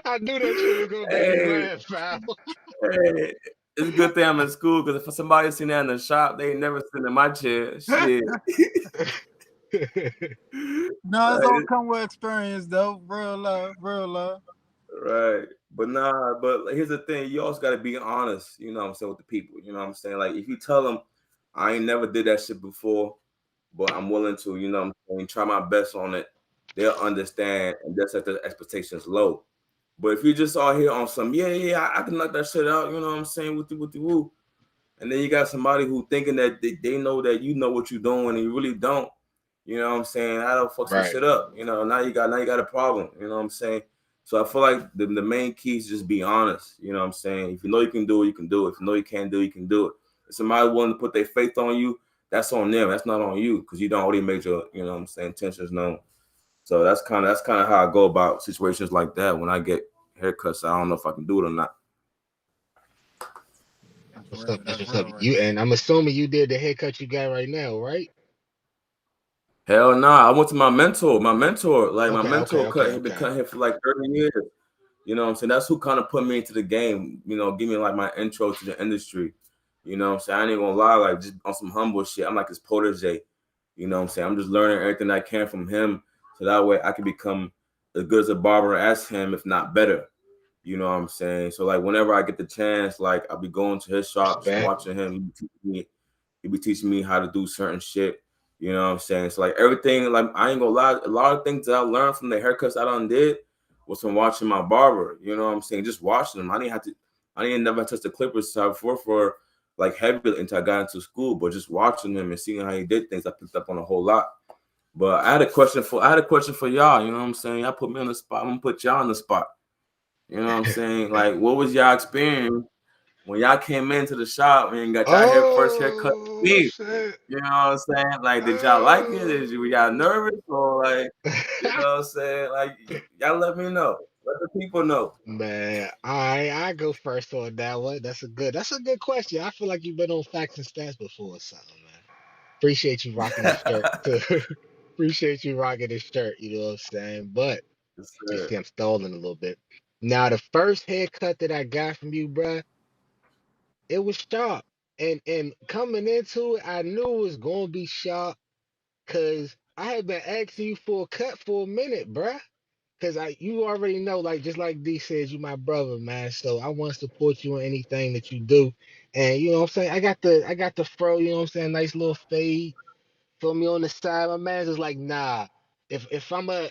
I knew that shit was gonna make you hey, laugh, pal. hey, it's a good thing I'm in school because if somebody seen that in the shop, they ain't never sitting in my chair. Shit. No, it's all Like, come with experience though. Real love, real love. right. But nah, but here's the thing, you also gotta be honest, you know what I'm saying, with the people. You know what I'm saying? Like if you tell them I ain't never did that shit before, but I'm willing to, you know what I'm saying, try my best on it, they'll understand and they'll set their expectations low. But if you just all here on some, I can knock that shit out, you know what I'm saying, with the woo. And then you got somebody who thinking that they know that you know what you're doing and you really don't. You know what I'm saying? I don't fuck some Right. shit up. You know, now you got a problem. You know what I'm saying? So I feel like the main key is just be honest. You know what I'm saying? If you know you can do it, you can do it. If you know you can't do it, you can do it. If somebody willing to put their faith on you, that's on them. That's not on you because you don't already made your, you know what I'm saying, intentions known. So that's kind of how I go about situations like that. When I get haircuts, I don't know if I can do it or not. That's That's what's real. up. That's That's what's up. real right You there. and I'm assuming you did the haircut you got right now, right? Hell nah. I went to my mentor. My Okay, okay, mentor okay, had been okay. cutting hair for like 30 years. You know what I'm saying? That's who kind of put me into the game, you know, give me like my intro to the industry. You know what I'm saying? I ain't gonna lie, like just on some humble shit. I'm like his protege. You know what I'm saying? I'm just learning everything I can from him so that way I can become as good as a barber as him, if not better. You know what I'm saying? So like whenever I get the chance, like I'll be going to his shop, just Respect. watching him. He be teaching me how to do certain shit. You know what I'm saying? So like everything, like I ain't gonna lie, a lot of things that I learned from the haircuts I done did was from watching my barber. You know what I'm saying? Just watching them. I didn't never touch the clippers before for like heavily until I got into school, but just watching him and seeing how he did things, I picked up on a whole lot. But I had a question for y'all. You know what I'm saying? Y'all put me on the spot. I'm gonna put y'all on the spot. You know what I'm saying? Like, what was y'all experience when y'all came into the shop and got y'all first haircut? Oh Me. shit. You know what I'm saying? Like, did y'all like it? Were y'all nervous or like, you know what I'm saying? Like, y'all let me know. Let the people know. Man, all right, I go first on that one. That's a good question. I feel like you've been on Facts and Stats before or something, man. Appreciate you rocking this shirt too. Appreciate you rocking this shirt, you know what I'm saying? But Yes, you sir. see, I'm stalling a little bit. Now, the first haircut that I got from you, bruh, it was sharp. And coming into it, I knew it was gonna be sharp because I had been asking you for a cut for a minute, bruh. because you already know, like just like D says, you my brother, man. So I want to support you in anything that you do. And you know what I'm saying? I got the fro, you know what I'm saying, nice little fade. Feel me on the side. My man's just like, nah. If I'ma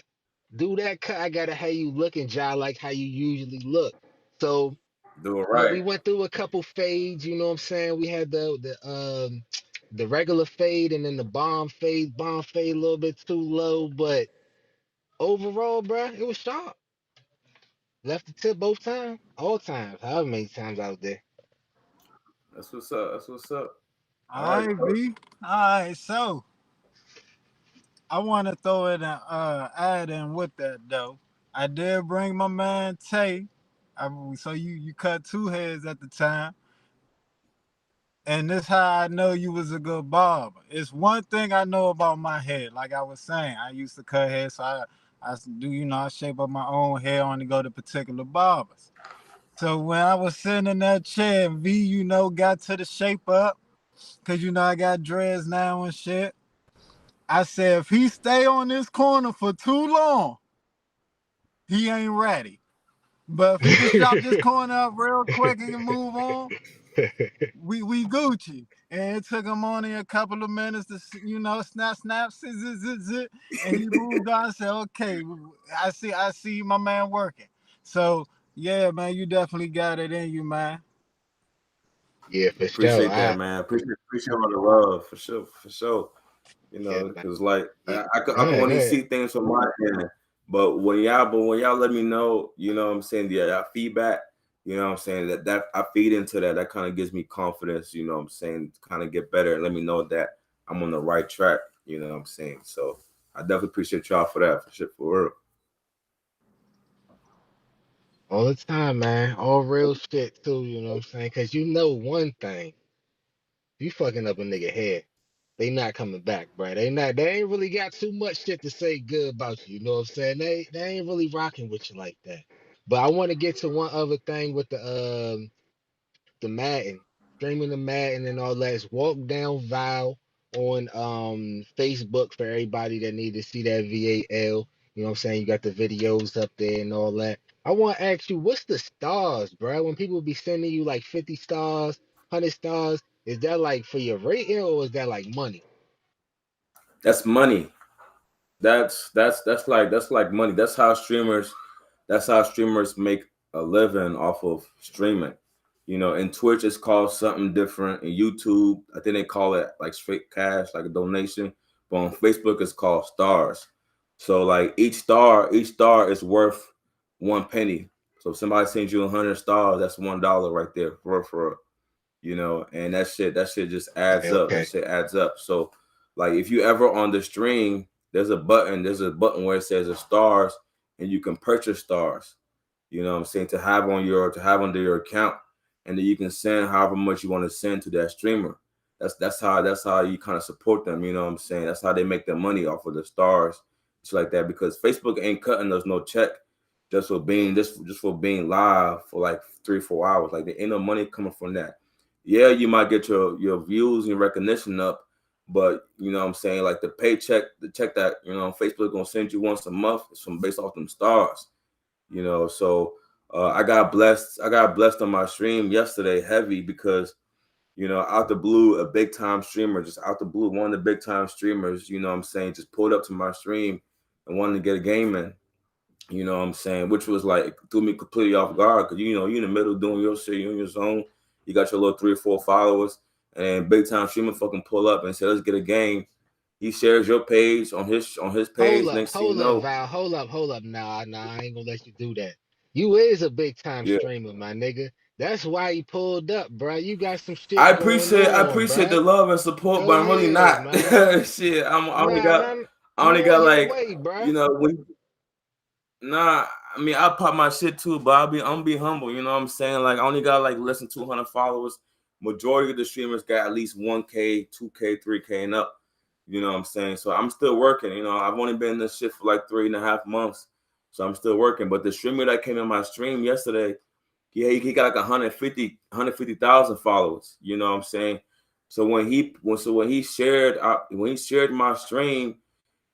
do that cut, I gotta have you looking, Ja, like how you usually look. So Do it we right. went through a couple fades, you know what I'm saying? We had the regular fade and then the bomb fade. Bomb fade a little bit too low, but overall, bruh, it was sharp. Left the tip both times, all times, however many times I was there. That's what's up. That's what's up. All All right, right, coach. B. All right, so I want to throw it and add in with that though. I did bring my man Tay. So you cut two heads at the time, and this how I know you was a good barber. It's one thing I know about my head. Like I was saying, I used to cut hair, so I do I shape up my own hair on to go to particular barbers. So when I was sitting in that chair, and V, got to the shape up, cause I got dreads now and shit. I said, if he stay on this corner for too long, he ain't ready. But if he can chop this corner up real quick and move on, we Gucci. And it took him only a couple of minutes to snap, zit, zit, zit, zit, and he moved on. I said, okay, I see my man working. So yeah, man, you definitely got it in you, man. Yeah, for sure. Appreciate that, man. Appreciate all the love for sure, for sure. Yeah, man. Because like Yeah. I can only Go see things from my end, but when y'all let me know, you know what I'm saying, that feedback, you know what I'm saying, that I feed into that kind of gives me confidence, you know what I'm saying, to kind of get better and let me know that I'm on the right track, you know what I'm saying. So I definitely appreciate y'all for that, for shit, for real. all the time, man. All real shit too, you know what I'm saying? Cause you know one thing. You fucking up a nigga head. They not coming back, bro. They ain't really got too much shit to say good about you. You know what I'm saying? They ain't really rocking with you like that. But I want to get to one other thing with the Madden, streaming the Madden and all that. Is walk down Val on Facebook for everybody that need to see that VAL. You know what I'm saying? You got the videos up there and all that. I want to ask you, what's the stars, bro? When people be sending you like 50 stars, 100 stars, is that like for your rating or is that like money? That's money. That's like money. That's how streamers make a living off of streaming. You know, in Twitch it's called something different. In YouTube, I think they call it like straight cash, like a donation. But on Facebook it's called stars. So like each star is worth 1 penny. So if somebody sends you 100 stars, that's $1 right there for and that shit just adds Okay, up. That okay. shit adds up. So like if you ever on the stream, there's a button where it says the stars, and you can purchase stars, you know what I'm saying, to have under your account, and then you can send however much you want to send to that streamer. That's how you kind of support them, you know what I'm saying? That's how they make their money off of the stars, shit like that, because Facebook ain't cutting us no check just for being live for like 3-4 hours. Like there ain't no money coming from that. Yeah, you might get your views and your recognition up, but you know what I'm saying, like the check that Facebook gonna send you once a month is from based off them stars. So I got blessed on my stream yesterday heavy because out the blue, a big time streamer, just out the blue, one of the big time streamers, you know what I'm saying, just pulled up to my stream and wanted to get a game in. You know what I'm saying? Which was like threw me completely off guard because you're in the middle doing your shit, you're in your zone. You got your little 3 or 4 followers, and big time streamer fucking pull up and say, "Let's get a game." He shares your page on his page. Next thing you Hold up, know, Val. Hold up. Nah, I ain't gonna let you do that. You is a big time yeah. streamer, my nigga. That's why you pulled up, bruh. You got some I shit going appreciate I on, appreciate the bruh. love and support, Go but I'm really ahead, not. man. Shit, Nah, nah, I you only on got your like way, bruh. you know when Nah, I mean I pop my shit too, but I'm be humble. You know what I'm saying? Like I only got like less than 200 followers. Majority of the streamers got at least 1K, 2K, 3K and up. You know what I'm saying? So I'm still working. I've only been in this shit for like 3.5 months, so I'm still working. But the streamer that came in my stream yesterday, he got like 150,000 followers. You know what I'm saying? So when he shared my stream,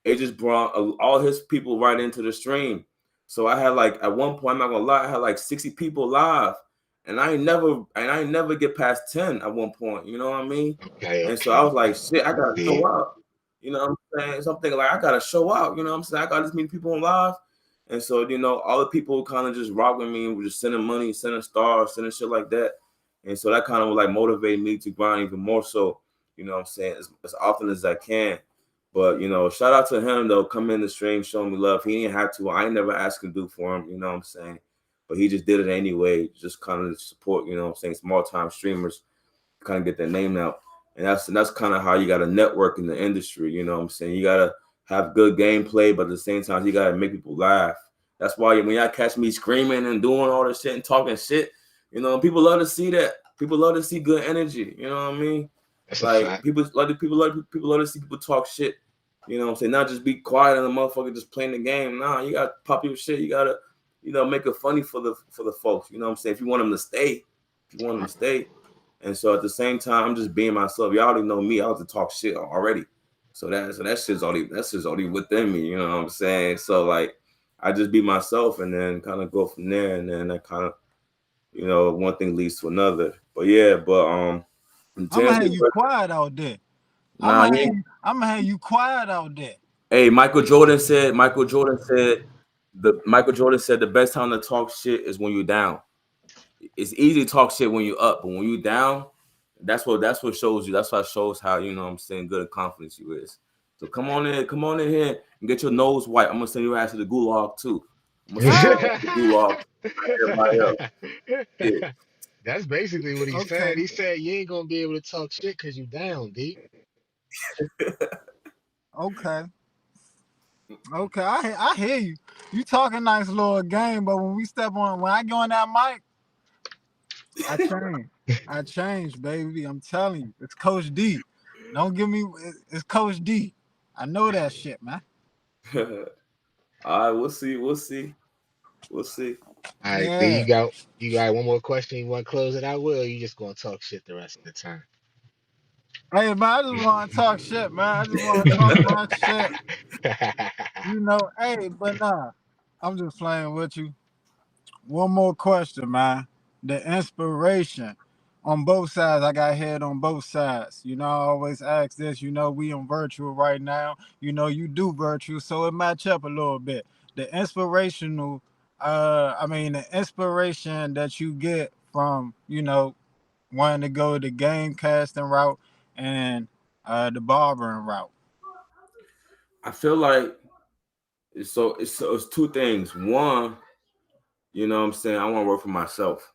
it just brought all his people right into the stream. So I had like at one point, I'm not gonna lie, I had like 60 people live, and I ain't never get past 10 at one point. You know what I mean? Okay, And so I was like, shit, I gotta yeah. show out. You know what I'm saying? Something like I gotta show out. You know what I'm saying? I got this many people on live. And so, all the people kind of just rock with me and were just sending money, sending stars, sending shit like that. And so that kind of like motivated me to grind even more so, you know what I'm saying, as often as I can. But, shout out to him, though, coming in the stream, showing me love. He didn't have to. I ain't never asked him to do for him, you know what I'm saying? But he just did it anyway, just kind of support, you know what I'm saying, small-time streamers, kind of get their name out. And that's kind of how you got to network in the industry, you know what I'm saying? You got to have good gameplay, but at the same time, you got to make people laugh. That's why when y'all catch me screaming and doing all this shit and talking shit, people love to see that. People love to see good energy. You know what I mean? That's like people love to see people talk shit. You know what I'm saying? Not just be quiet and the motherfucker just playing the game. Nah, you gotta pop your shit. You gotta, make it funny for the folks. You know what I'm saying? If you want them to stay, And so at the same time, I'm just being myself. Y'all already know me. I like to talk shit already. So that shit's already within me. You know what I'm saying? So like, I just be myself and then kind of go from there. And then that kind of, one thing leads to another. But yeah, I'm gonna have you quiet out there. I'm gonna have you quiet out there. Hey, Michael Jordan said the best time to talk shit is when you're down. It's easy to talk shit when you're up, but when you're down, that's what shows you. That's what shows how, you know what I'm saying, good and confidence you is. So come on in here and get your nose wiped. I'm gonna send your ass to the gulag too. I'm gonna send you to the gulag. Yeah. That's basically what he said. He said you ain't gonna be able to talk shit because you down, D. Okay, I hear you. You talking nice little game, but when I go on that mic, I change, baby. I'm telling you, it's Coach D. Don't give me. It's Coach D. I know that shit, man. All right, we'll see. All right, yeah. D, you got one more question. You want to close it out, Will? Or you just gonna talk shit the rest of the time? Hey, man, I just want to talk shit, man. I just want to talk my shit. Hey, but nah, I'm just playing with you. One more question, man. The inspiration on both sides. I got head on both sides. I always ask this. We on virtual right now. You do virtual, so it match up a little bit. The inspirational, the inspiration that you get from, wanting to go the game casting route and the barbering route. I feel like it's two things. One, you know what I'm saying, I want to work for myself.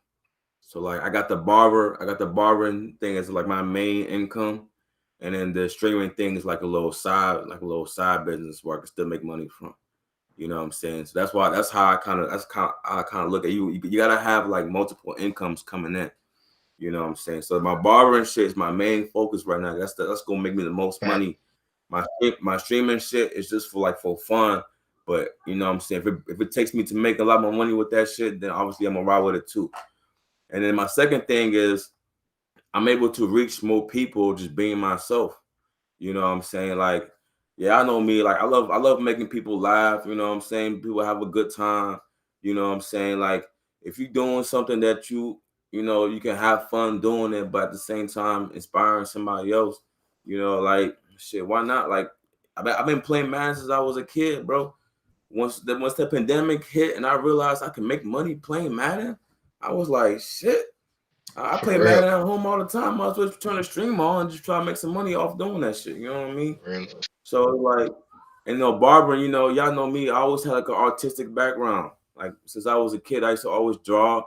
So like I got the barbering thing as like my main income, and then the streaming thing is like a little side business where I can still make money from. You know what I'm saying? So that's how I kind of look at you. You gotta have like multiple incomes coming in. You know what I'm saying? So my barbering shit is my main focus right now. That's gonna make me the most money. My streaming shit is just for fun. But you know what I'm saying? If it takes me to make a lot more money with that shit, then obviously I'm gonna ride with it too. And then my second thing is I'm able to reach more people just being myself. You know what I'm saying? Like, yeah, I know me. Like, I love making people laugh. You know what I'm saying? People have a good time. You know what I'm saying? Like, if you're doing something that you can have fun doing it, but at the same time inspiring somebody else, like, shit, why not? Like, I've been playing Madden since I was a kid, bro. Once the pandemic hit and I realized I can make money playing Madden, I was like, shit. I play Madden at home all the time. Might as well turn the stream on and just try to make some money off doing that shit. You know what I mean? Really? So like, and barbering, y'all know me. I always had like an artistic background. Like since I was a kid, I used to always draw.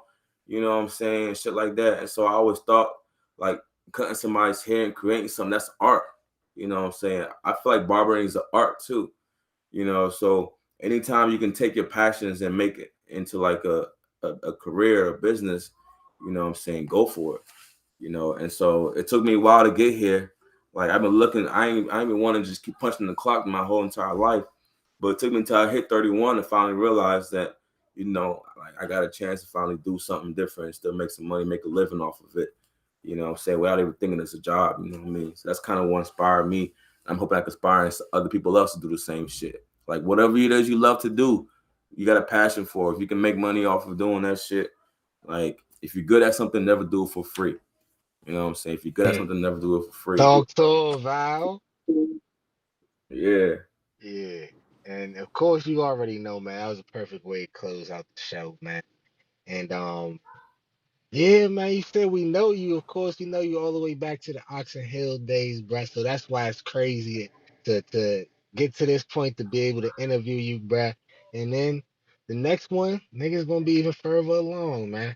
You know what I'm saying? Shit like that. And so I always thought like cutting somebody's hair and creating something, that's art. You know what I'm saying? I feel like barbering is an art too. So anytime you can take your passions and make it into like a career, a business, you know what I'm saying, go for it. And so it took me a while to get here. Like I've been looking, I ain't been wanting to just keep punching the clock my whole entire life. But it took me until I hit 31 to finally realize that, like I got a chance to finally do something different and still make some money, make a living off of it. You know what I'm saying? Without even thinking it's a job, you know what I mean? So that's kind of what inspired me. I'm hoping I can inspire other people else to do the same shit. Like whatever it is you love to do, you got a passion for it. If you can make money off of doing that shit, like if you're good at something, never do it for free. You know what I'm saying? If you're good at something, never do it for free. Talk to her, Val. Yeah. Yeah. And of course, you already know, man. That was a perfect way to close out the show, man. And yeah, man. You said we know you. Of course, we know you all the way back to the Oxon Hill days, bruh. So that's why it's crazy to get to this point to be able to interview you, bruh. And then the next one, niggas gonna be even further along, man.